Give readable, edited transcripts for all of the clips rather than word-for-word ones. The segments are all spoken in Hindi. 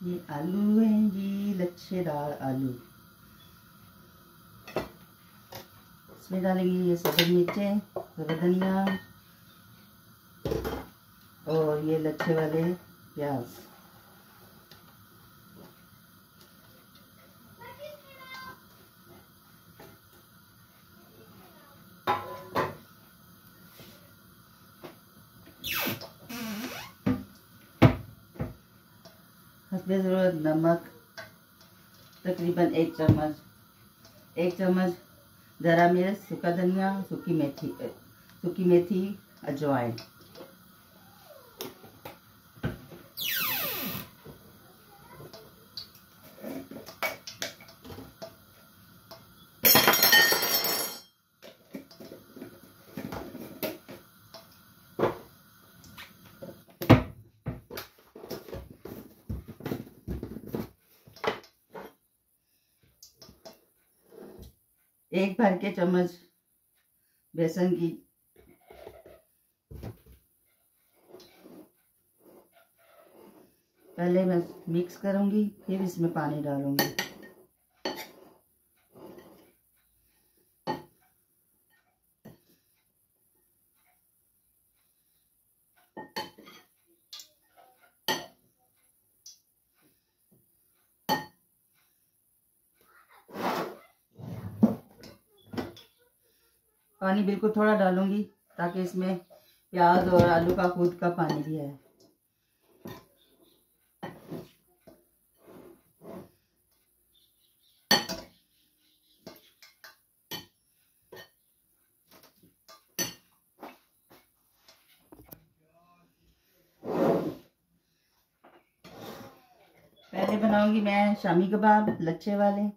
ये आलू हैं जी, लच्छेदार आलू। इसमें डालेंगे ये सब्ज़ मिर्चें, सब्ज़ धनिया और ये लच्छे वाले प्याज। हस्बे ज़रूरत नमक, तकरीबन 1 चम्मच, 1 चम्मच ज़रा मिर्च, सूखा धनिया, सूखी मेथी, अजवाइन। एक भर के चम्मच बेसन की पहले मैं मिक्स करूंगी, फिर इसमें पानी डालूंगी। पानी बिल्कुल थोड़ा डालूंगी ताकि इसमें प्याज और आलू का खुद का पानी भी है। पहले बनाऊंगी मैं शामी कबाब लच्छे वाले।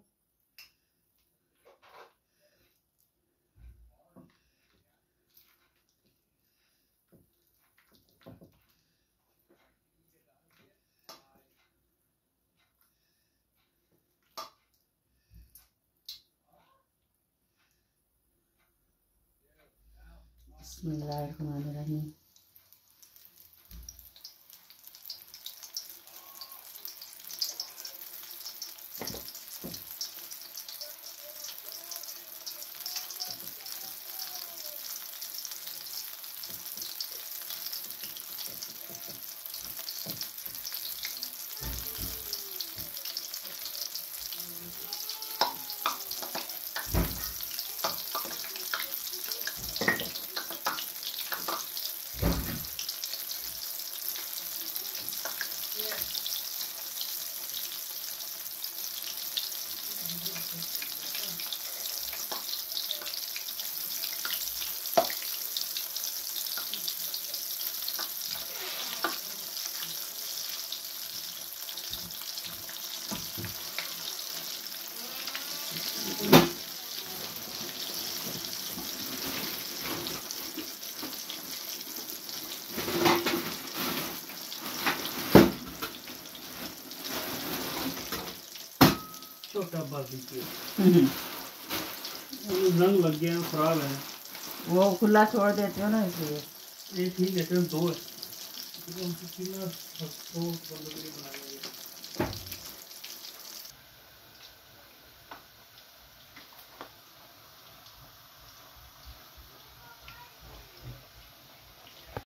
बिस्मिल्लाहिर्रहमानिर्रहीम। छोटा रंग लग गया, खराब है। वो खुला छोड़ देते हो ना, इसलिए ये ठीक है। 2 है।